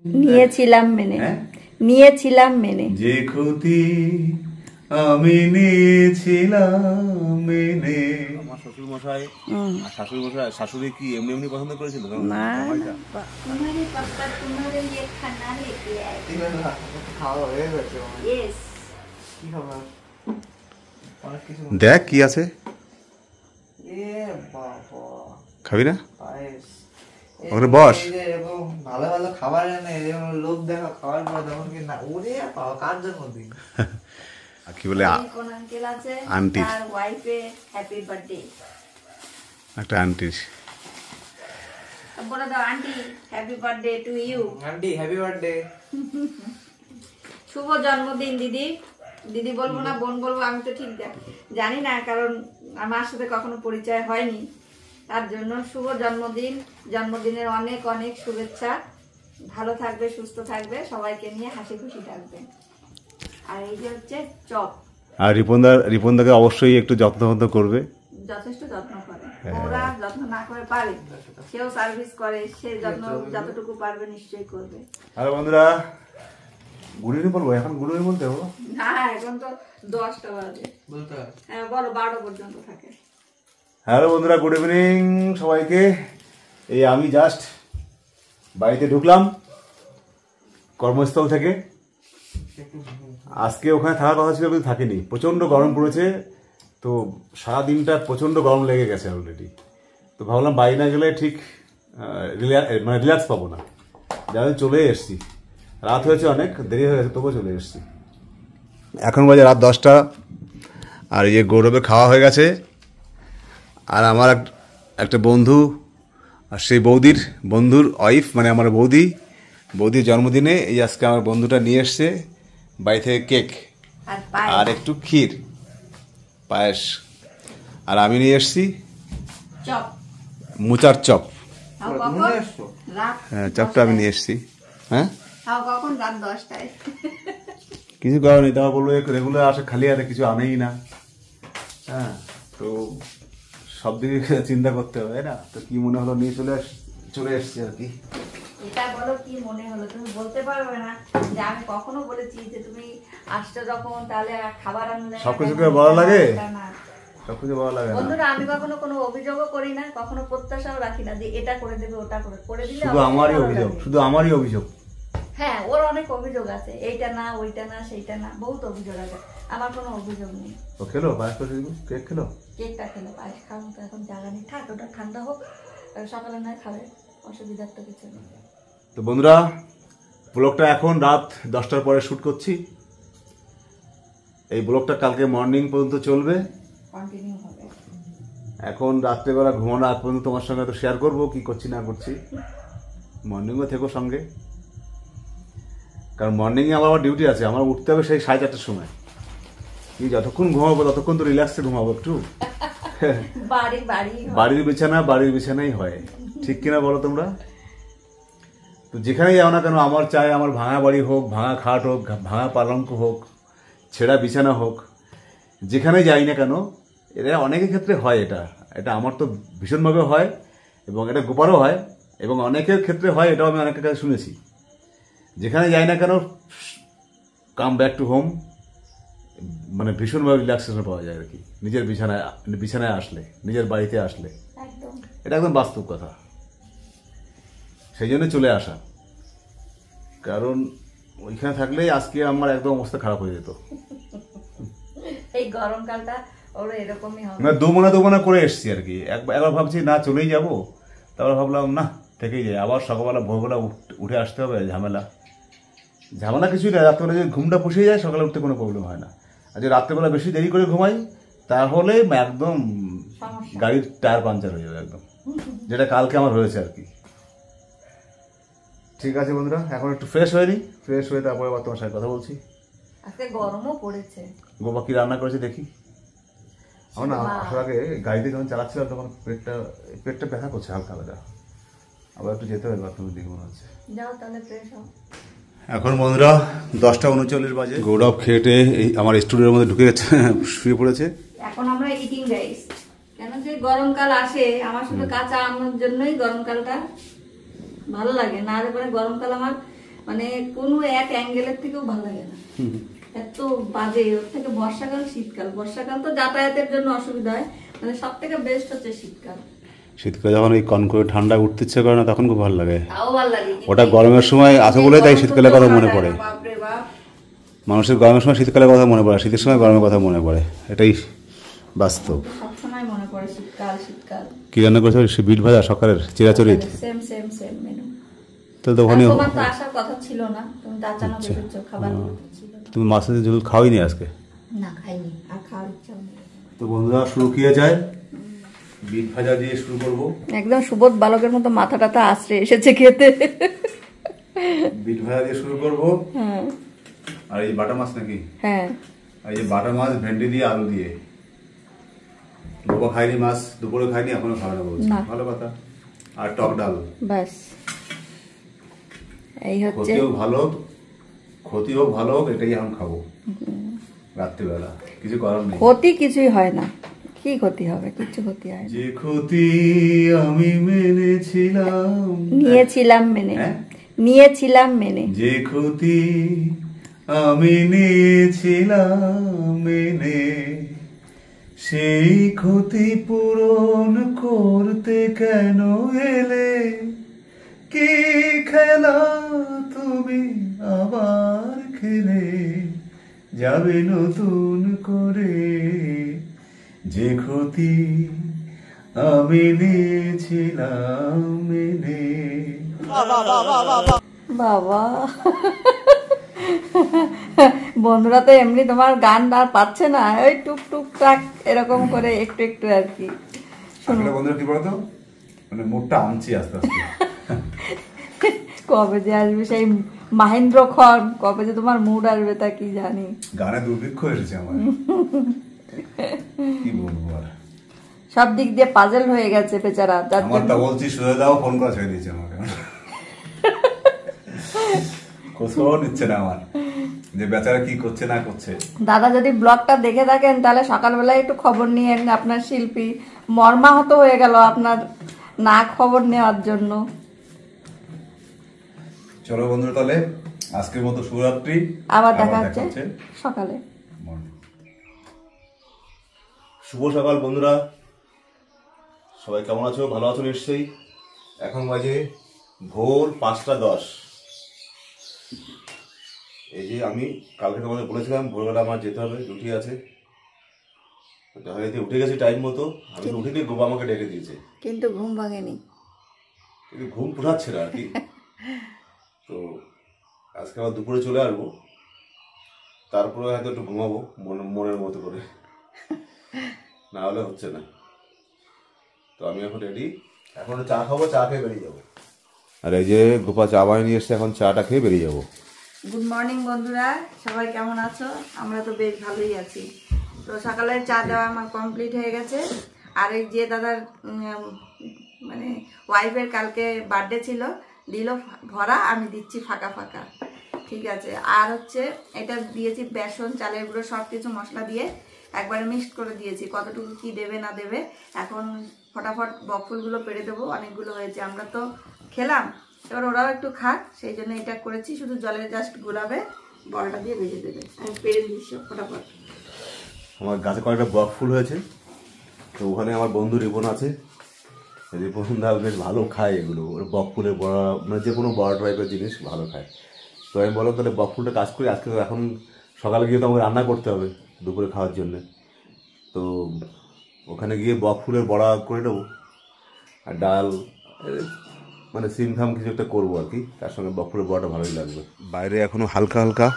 নিয়েছিলাম মেনে, নিয়েছিলাম মেনে, যে ক্ষতি আমি নিয়েছিলাম মেনে। আমার শ্বশুর মশাই আর শাশুড়ি মশাই, শাশুড়ি কি এমনি এমনি পছন্দ করেছিল জামাইটা? দেখ কি আছে, খাবি না? ওখানে বস। ভালো ভালো খাবার এনে লোক দেখা খাওয়ার পর তখন কি না ওরে বাবা কার জন্মদিন কি বলে আন্টি, একটা আন্টির বলে দাও aunty happy birthday to you. Aunty happy birthday, শুভ জন্মদিন দিদি। দিদি বলবো না বোন বলবো, আমি তো ঠিক জানি না, কারণ আমার সাথে কখনো পরিচয় হয়নি। তার জন্য শুভ জন্মদিন, জন্মদিনের অনেক অনেক শুভেচ্ছা। ভালো থাকবে, সুস্থ থাকবে, সবাইকে নিয়ে হাসি খুশি থাকবে। আর এই যে হচ্ছে চপ। আর রিপনদাকে অবশ্যই একটু যত্ন করবে, যথেষ্ট যত্ন করে। ওরা যত্ন না করে পারে, সেও সার্ভিস করে, সে যত্ন যতটুকু পারবে নিশ্চয়ই করবে। হ্যালো বন্ধুরা, গুড়িয়ে বলবো এখন, গুড়িয়ে বলতে হবে না, এখন তো 10টা বাজে, বলতে হ্যাঁ বলো 12টা পর্যন্ত থাকে। হ্যালো বন্ধুরা, গুড ইভিনিং সবাইকে। এই আমি জাস্ট বাড়িতে ঢুকলাম কর্মস্থল থেকে। আজকে ওখানে থাকার কথা ছিল কিন্তু থাকিনি, প্রচণ্ড গরম পড়েছে। তো সারাদিনটা প্রচণ্ড গরম লেগে গেছে অলরেডি। তো ভাবলাম বাড়ি না গেলে ঠিক রিল্যাক্স পাবো না, যার চলে এসছি। রাত হয়েছে, অনেক দেরি হয়ে গেছে, তবুও চলে এসছি। এখন বাজে রাত 10টা। আর এই যে গৌরবে খাওয়া হয়ে গেছে। আর আমার একটা বন্ধু, আর সেই বন্ধুর ওয়াইফ, মানে আমার বৌদির জন্মদিনে এই আজকে আমার বন্ধুটা নিয়ে এসছে বাড়ি থেকে কেক আর একটু ক্ষীর, পায়েস। আর আমি নিয়ে এসছি মোচার চপ। হ্যাঁ, চপটা আমি নিয়ে এসছি। হ্যাঁ, কিছু করার নেই, তাও বলবো রেগুলার আসে খালি আর কিছু আনেই না। হ্যাঁ, তো সব দিকে চিন্তা করতে হবে না। তো কি মনে হলো নিয়ে চলে এসছি আর কি। এটা বলো কি মনে হলো, তুমি বলতে পারবে না যে আমি কখনো বলেছি যে তুমি আসছো যখন তাহলে খাবার আনলে। সবকিছু বলা লাগে, সবকিছু বলা লাগে। বন্ধুরা, আমি কখনো কোনো অভিযোগও করি না, কখনো প্রত্যাশাও রাখি না যে এটা করে দেবে ওটা করে দিলে। শুধু আমারই অভিযোগ। হ্যাঁ, ওর অনেক অভিযোগ আছে, এইটা না ওইটা না সেইটা না, বহুত অভিযোগ আছে। আমার কোনো অভিযোগ নেই। ও খেলো পায়েস, কেক খেলো, কেকটা খেলো, পায়েস খাওয়ার মতো এখন জায়গা নেই। থাক, ওটা ঠান্ডা হোক, সকালে নয় খাবে, অসুবিধার তো কিছু নেই। তো বন্ধুরা, ব্লগটা এখন রাত 10টার পরে শ্যুট করছি। এই ব্লগটা কালকে মর্নিং পর্যন্ত চলবে, কন্টিনিউ হবে। এখন রাত্রেবেলা ঘুমানোর আগ পর্যন্ত তোমার সঙ্গে তো শেয়ার করবো কি করছি না করছি। মর্নিংও থেকো সঙ্গে, কারণ মর্নিংয়ে আমার ডিউটি আছে। আমার উঠতে হবে সেই 4:30টার সময়। কি যতক্ষণ ঘুমাবো ততক্ষণ তো রিল্যাক্সে ঘুমাবো একটু। বাড়ির বিছানাই হয়, ঠিক কিনা বলো তোমরা? তো যেখানেই যাও না কেন, আমার চাই আমার ভাঙা বাড়ি হোক, ভাঙা খাট হোক, ভাঙা পালঙ্ক হোক, ছেঁড়া বিছানা হোক, যেখানে যাই না কেন, এটা অনেকের ক্ষেত্রে হয়। এটা আমার তো ভীষণভাবে হয়, এবং এটা গোপারও হয়, এবং অনেকের ক্ষেত্রে হয়। এটাও আমি অনেকের কাছে শুনেছি। যেখানে যাই না কেন, কাম ব্যাক টু হোম, মানে ভীষণভাবে রিল্যাক্সেশন পাওয়া যায় আর কি, নিজের বিছানায় আসলে, নিজের বাড়িতে আসলে। এটা একদম বাস্তব কথা। সেই জন্য চলে আসা, কারণ ওইখানে থাকলে আজকে আমার একদম অবস্থা খারাপ হয়ে যেত। এই গরমকালটা ওর এরকমই হবে। না, দোমনা করে এসছি আর কি। একবার ভাবছি না চলেই যাব, তারপর ভাবলাম না থেকেই যাই। আবার সকালবেলা ভোরবেলা উঠে আসতে হবে, ঝামেলা কিছুই না। রাত্রেবেলা যদি ঘুমটা পুষিয়ে যায়, সকালে উঠতে কোনো প্রবলেম হয় না। আর যদি রাত্রেবেলা বেশি দেরি করে ঘুমাই, তাহলে একদম গাড়ির টায়ার পাঞ্চার হয়ে যাবে একদম, যেটা কালকে আমার হয়েছে আর কি। ঠিক আছে বন্ধুরা, এখন একটু ফ্রেশ হয়ে নিই, ফ্রেশ হয়ে তারপরে আবার তোমার সাথে কথা বলছি। আজকে গরমও পড়েছে। গোবা কি রান্না করেছে দেখি। আমার না আসার আগে গাড়িতে যখন চালাচ্ছিলাম তখন পেটটা ব্যথা করছে হালকা হালকা। আবার একটু যেতে হবে বাথরুমের দিকে মনে হচ্ছে। যাও তাহলে ফ্রেশ হও। এখন বন্ধুরা 10:39 বাজে। গৌরব খেটে এই আমার স্টুডিওর মধ্যে ঢুকে গেছে, শুয়ে পড়েছে। এখন আমরা ইটিং রাইস, কেন যে গরমকাল আসে, আমার শুধু কাঁচা আমের জন্যই গরমকালটা ভালো লাগে। না হলে পরে গরমকাল আমার মানে কোনো এক অ্যাঙ্গেলের থেকেও ভালো লাগে না, এত বাজে। ওর থেকে বর্ষাকাল শীতকাল, বর্ষাকাল তো যাতায়াতের জন্য অসুবিধা হয়, মানে সব থেকে বেস্ট হচ্ছে শীতকাল। শীতকালে যখন ওই কনকনে ঠান্ডা উঠতে ইচ্ছে করে না তখন খুব ভালো লাগে। তাও ভালো লাগে, ওটা গরমের সময় আসে বলে তাই শীতকালের কথা মনে পড়ে। বাপরে বাপ, মানুষের গরমের সময় শীতকালের কথা মনে পড়ে, শীতের সময় গরমের কথা মনে পড়ে, এটাই বাস্তব। সবসময় মনে পড়ে শীতকাল শীতকাল। কি রান্না করেছো? সে বিট ভাজা সকালের চিরাচরিত। Same same same menu. তাহলে তো ওখানে তোমার তো আসার কথা ছিল না, তুমি তো আচানক এসেছো, খাবার ছিল না। তুমি মাছের ঝোল খাওয়াই নি আজকে? না খাইনি, আর খাওয়ার ইচ্ছা নেই। তো বন্ধুরা শুরু কিয়ে যায়, বিট ভাজা দিয়ে শুরু করব। একদম সুবোধ বালকের মতো মাথা টাথা আছড়ে এসেছে খেতে। বিট ভাজা দিয়ে শুরু করব। হ্যাঁ। আর এই বাটা মাছ নাকি? হ্যাঁ। আর এই বাটা মাছ ভেন্ডি দিয়ে আলু দিয়ে। বাবা খাইনি মাছ, দুপুরে খাইনি, এখনো খাবে না বলছে। ভালো কথা। আর টক ডাল ব্যাস, এই হচ্ছে। ক্ষতি হোক ভালো হোক, এটাই এখন খাবো রাত্রিবেলা। কিছু করার নেই। ক্ষতি কিছুই হয় না, কি ক্ষতি হবে? কিছু ক্ষতি হয় না। যে ক্ষতি আমি নিয়েছিলাম মেনে, যে ক্ষতি আমি নিয়েছিলাম মেনে, সেই ক্ষতি পূরণ করতে কেন এলে? কি খেলা তুমি আবার খেলে যাবে নতুন করে? যে ক্ষতি আমি নিয়েছিলাম মেনে। বাবা, বন্ধুরা তো এমনি তোমার গান আর পাচ্ছে না, ওই টুক টুক টাক এরকম করে একটু একটু আর কি। আসলে বন্ধুরা কি বলতো, মানে মুডটা আনছি আস্তে আস্তে। কবে যে আসবে সেই মাহেন্দ্রক্ষণ, কবে যে তোমার মুড আসবে তা কি জানি। গানে দুর্ভিক্ষ এসেছে আমার, কি বলবো আর। সব দিক দিয়ে পাজল হয়ে গেছে বেচারা। আমার তা বলছি শুয়ে দাও, ফোন করা ছেড়ে দিয়েছে আমাকে। খোঁজখবর নিচ্ছে না আমার, যে বেচারা কি করছে না করছে। দাদা যদি ব্লগটা দেখে থাকেন তাহলে সকালবেলায় একটু খবর নিয়েন। আপনার শিল্পী মর্মাহত হয়ে গেল আপনার না খবর নেওয়ার জন্য। চলো বন্ধুরা, তাহলে আজকের মতো শুভরাত্রি, আবার দেখা হচ্ছে সকালে। শুভ সকাল বন্ধুরা, সবাই কেমন আছো? ভালো আছো নিশ্চয়ই। এখন বাজে ভোর 5:10। এই যে আমি কালকে তোমাদের বলেছিলাম ভোরবেলা আমার যেতে হবে, ডিউটি আছে। উঠে গেছি টাইম মতো। আমি উঠিনি, গোবা আমাকে ডেকে দিয়েছে, কিন্তু ঘুম ভাঙেনি, ঘুম পুরাচ্ছে না আর কি। তো আজকে আবার দুপুরে চলে আসবো, তারপরে হয়তো একটু ঘুমাবো মনের মতো করে, না হলে হচ্ছে না। তো আমি এখন রেডি, এখন চা খাবো, চা খেয়ে বেরিয়ে যাবো। আর এই যে গোপা চা বানিয়ে নিয়ে এসছে, এখন চাটা খেয়ে বেরিয়ে যাবো। গুড মর্নিং বন্ধুরা, সবাই কেমন আছো? আমরা তো বেশ ভালোই আছি। তো সকালের চা দেওয়া আমার কমপ্লিট হয়ে গেছে। আর এই যে দাদার মানে ওয়াইফের কালকে বার্থডে ছিল, দিল ভরা, আমি দিচ্ছি ফাঁকা ফাঁকা, ঠিক আছে। আর হচ্ছে এটা দিয়েছি বেসন, চালের গুঁড়ো, সব কিছু মশলা দিয়ে একবারে মিক্সড করে দিয়েছি। কতটুকু কি দেবে না দেবে এখন ফটাফট বকফুলগুলো পেড়ে দেবো, অনেকগুলো হয়েছে। আমরা তো খেলাম, এবার ওরাও একটু খাক, সেই জন্য এটা করেছি। শুধু জলের জাস্ট গুলাবে, বড়টা দিয়ে ভেজে দেবে, আমি পেড়ে দিচ্ছি ফটাফট। আমার গাছে কয়েকটা বক ফুল হয়েছে, তো ওখানে আমার বন্ধু রিপন আছে। রিপনদা বেশ ভালো খায় এগুলো, ওর বক ফুলের বড়া, মানে যে কোনো বড় টাইপের জিনিস ভালো খায়। তো আমি বললাম তাহলে বক ফুলটা কাজ করি আজকে, এখন সকালে গিয়ে তো আমাকে রান্না করতে হবে দুপুরে খাওয়ার জন্যে। তো ওখানে গিয়ে বক ফুলের বড়া করে নেবো, আর ডাল, মানে সিম খাম কিছু একটা করবো আর কি। তার সঙ্গে বক ফুলের বড়াটা ভালোই লাগবে। বাইরে এখনো হালকা হালকা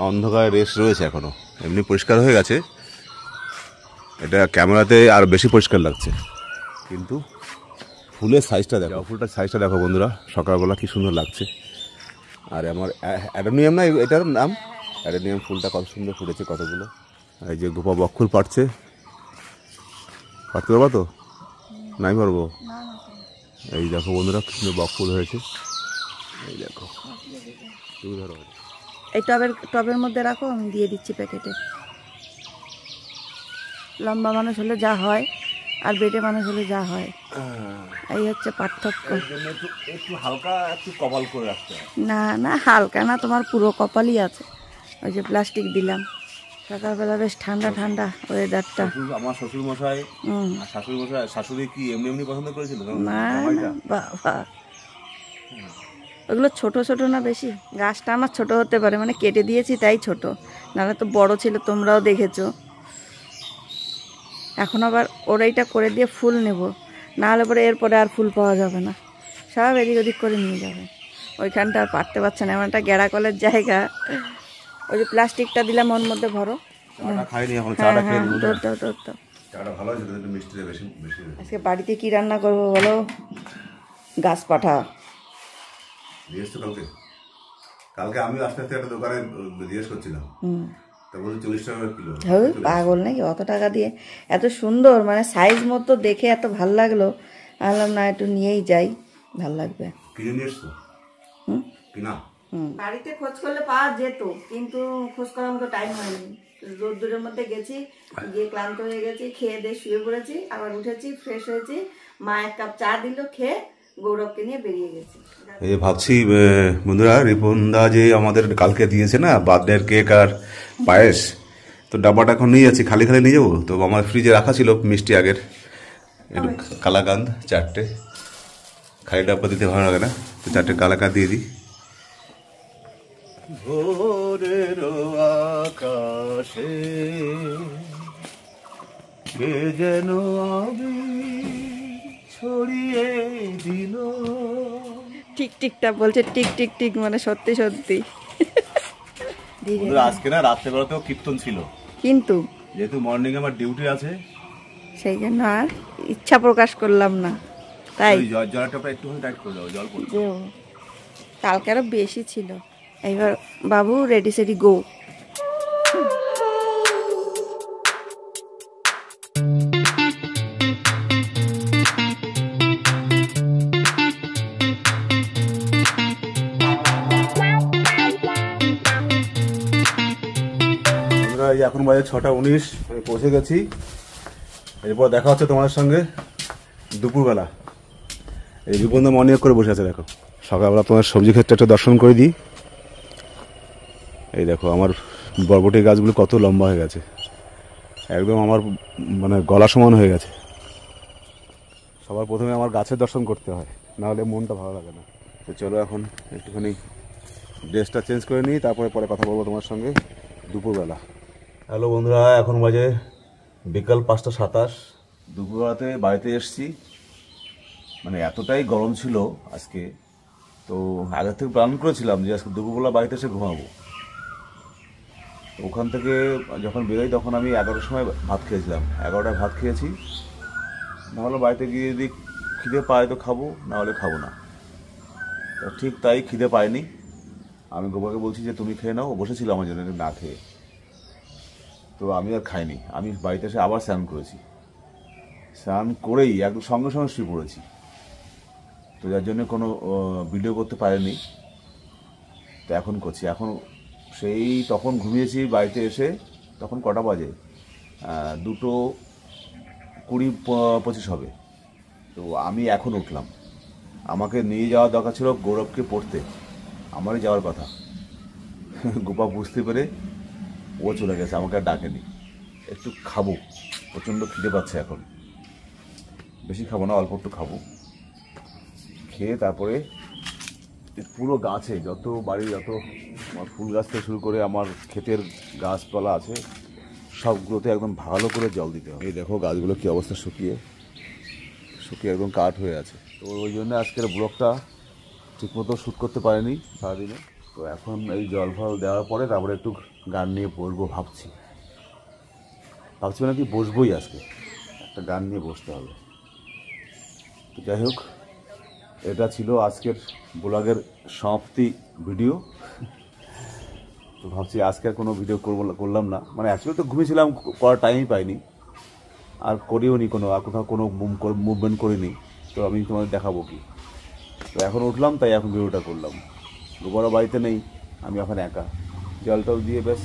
অন্ধকার রেস রয়েছে এখনো, এমনি পরিষ্কার হয়ে গেছে, এটা ক্যামেরাতে আর বেশি পরিষ্কার লাগছে। কিন্তু ফুলের সাইজটা দেখো, ফুলটার সাইজটা দেখো বন্ধুরা, সকালবেলা কি সুন্দর লাগছে। আর আমার অ্যাডেনিয়াম না এটার নাম, অ্যাডেনিয়াম ফুলটা কত সুন্দর ফুটেছে কতগুলো। এই যে গোপা বকফুল পাড়তে পারবা তো? নাই পারবো। এই দেখো বন্ধুরা কি সুন্দর বকফুল হয়েছে, এই দেখো। তুমি ধরো, এই টবের মধ্যে রাখো, আমি দিয়ে দিচ্ছি প্যাকেটে। লম্বা মানুষ হলে যা হয়, আর বেডে মানুষ হলে যা হয়, এই হচ্ছে পার্থক্য। এর জন্য একটু হালকা একটু কপাল করে রাখতে হয়। না না, হালকা না, তোমার পুরো কপালই আছে। ওই যে প্লাস্টিক দিলাম, সকালবেলা বেশ ঠান্ডা ঠান্ডা ওয়েদারটা। আমার শ্বশুর মশাই আর শাশুড়ি কি এমনি এমনি পছন্দ করেছিল? না না বাবা, ওগুলো ছোট ছোট না বেশি, গাছটা আমার ছোট হতে পারে, মানে কেটে দিয়েছি তাই ছোট, নাহলে তো বড় ছিল, তোমরাও দেখেছো। এখন আবার ওরাইটা করে দিয়ে ফুল নেব, নাহলে পরে এরপরে আর ফুল পাওয়া যাবে না, সব এদিক ওদিক করে নিয়ে যাবে। ওইখানটা আর পারতে পারছে না, এমন একটা গেড়া কলের জায়গা। ওই যে প্লাস্টিকটা দিলাম ওর মধ্যে ভরো। খাইনি এখন, হ্যাঁ হ্যাঁ, তোর দাও তোর দাও। চাটা ভালো আছে, একটু মিষ্টিটা বেশি বেশি। আজকে বাড়িতে কি রান্না করবো বলো? গাছ পাঠা জিজ্ঞেস তো কালকে আমি আস্তে আস্তে একটা দোকানে জিজ্ঞেস করছিলাম, তা বলছি 40 টাকা কিলো। হ্যাঁ পাগল নাকি অত টাকা দিয়ে? এত সুন্দর, মানে সাইজ মতো দেখে এত ভাল লাগলো, বললাম না একটু নিয়েই যাই, ভাল লাগবে। কিনে নিয়ে এসছো? কিনা? বাড়িতে খোঁজ করলে পাওয়া যেত, কিন্তু খোঁজ করার মতো টাইম হয়নি। রোদ্দুরের মধ্যে গেছি, গিয়ে ক্লান্ত হয়ে গেছি, খেয়ে দিয়ে শুয়ে পড়েছি, আবার উঠেছি, ফ্রেশ হয়েছি, মা 1 কাপ চা দিল, খেয়ে গৌরবকে নিয়ে বেরিয়ে গেছি। এই যে ভাবছি বন্ধুরা, রিপনদা যে আমাদের কালকে দিয়েছে না বার্থডের কেক আর পায়েস, তো ডাব্বাটা এখন নিয়ে যাচ্ছি, খালি খালি নিয়ে যাবো তো? আমার ফ্রিজে রাখা ছিল মিষ্টি আগের, একটু কালাকান্দ 4টে, খালি ডাব্বা দিতে ভালো লাগে না, তো 4টে কালাকান্দ দিয়ে দিই। ভোরের আকাশে কে যেন ছড়িয়ে দিল। টিক টিকটা বলছে, টিক টিক টিক, মানে সত্যি সত্যি। আজকে না রাত্রেবেলাতেও কীর্তন ছিল, কিন্তু যেহেতু মর্নিং আমার ডিউটি আছে সেই জন্য আর ইচ্ছা প্রকাশ করলাম না, তাই জলটা একটুখানি টাইট করে দাও, জল পড়ছে। কালকে আরো বেশি ছিল। এইবার বাবু রেডি সেডি গো। এখন বাজে 6টা 19, আমি পৌঁছে গেছি। এরপর দেখা হচ্ছে তোমাদের সঙ্গে দুপুরবেলা। এই বিপন্দ মর্নিং করে বসে আছে, দেখো সকালবেলা তোমার সবজি ক্ষেত্রে একটা দর্শন করে দিই। এই দেখো আমার বরবটি গাছগুলো কত লম্বা হয়ে গেছে, একদম আমার মানে গলা সমান হয়ে গেছে। সবার প্রথমে আমার গাছের দর্শন করতে হয়, নাহলে মনটা ভালো লাগে না। তো চলো এখন একটুখানি ড্রেসটা চেঞ্জ করে নিই, তারপরে পরে কথা বলবো তোমার সঙ্গে দুপুরবেলা। হ্যালো বন্ধুরা, এখন বাজে বিকাল 5টা 27। দুপুরবেলাতে বাড়িতে এসেছি, মানে এতটাই গরম ছিল আজকে, তো আগের থেকে প্ল্যান করেছিলাম যে আজকে দুপুরবেলা বাড়িতে এসে ঘুমাবো। ওখান থেকে যখন বেরোই তখন আমি 11টার সময় ভাত খেয়েছিলাম, 11টায় ভাত খেয়েছি। নাহলে বাড়িতে গিয়ে যদি খিদে পায় তো খাবো, নাহলে খাবো না। ঠিক তাই, খিদে পায়নি। আমি গোপাকে বলছি যে তুমি খেয়ে নাও, বসেছিল আমার জন্য না খেয়ে, তো আমি আর খাইনি। আমি বাড়িতে এসে আবার স্নান করেছি, স্নান করেই একদম সঙ্গে সঙ্গে শুয়ে পড়েছি, তো যার জন্য কোনো ভিডিও করতে পারিনি। তো এখন করছি, এখন সেই তখন ঘুমিয়েছি বাড়িতে এসে, তখন কটা বাজে 2:20-25 হবে। তো আমি এখন উঠলাম, আমাকে নিয়ে যাওয়া দরকার ছিল গৌরবকে পড়তে, আমারই যাওয়ার কথা। গোপা বুঝতে পেরে ও চলে গেছে, আমাকে আর ডাকেনি। একটু খাবো, প্রচণ্ড খিদে পাচ্ছে এখন, বেশি খাবো না, অল্প একটু খাবো। খেয়ে তারপরে পুরো গাছে যত বাড়ির যত আমার ফুল গাছ থেকে শুরু করে আমার ক্ষেতের গাছপালা আছে সবগুলোতে একদম ভালো করে জল দিতে হবে। এই দেখো গাছগুলো কী অবস্থা, শুকিয়ে একদম কাঠ হয়ে আছে। তো ওই জন্য আজকের ব্লগটা ঠিকমতো শ্যুট করতে পারিনি সারাদিনে। তো এখন এই জল ফল দেওয়ার পরে তারপরে একটু গান নিয়ে বসবো ভাবছি মানে কি বসবোই, আজকে একটা গান নিয়ে বসতে হবে। তো যাই হোক, এটা ছিল আজকের ব্লগের সমাপ্তি ভিডিও। তো ভাবছি আজকে আর কোনো ভিডিও করলাম না, মানে অ্যাকচুয়ালি তো ঘুমিয়েছিলাম, করার টাইমই পাইনি, আর করিও নি কোনো, আর কোথাও কোনো মুভমেন্ট করিনি। তো আমি তোমাদের দেখাবো কি, তো এখন উঠলাম তাই এখন ভিডিওটা করলাম। গোবরও বাড়িতে নেই, আমি এখন একা, জল টল দিয়ে ব্যাস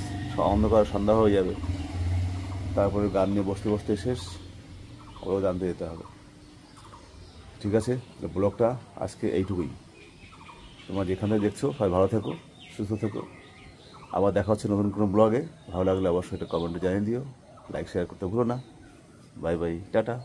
অন্ধকার সন্ধ্যা হয়ে যাবে, তারপরে গান নিয়ে বসতে বসতে শেষ। ওরাও জানতে যেতে হবে। ঠিক আছে, ব্লগটা আজকে এইটুকুই। তোমরা যেখানে দেখছো সবাই ভালো থেকো, সুস্থ থেকো। আবার দেখা হচ্ছে নতুন কোনো ব্লগে। ভালো লাগলে অবশ্যই এটা কমেন্টে জানিয়ে দিও, লাইক শেয়ার করতে ভুলো না। Bye bye, tata.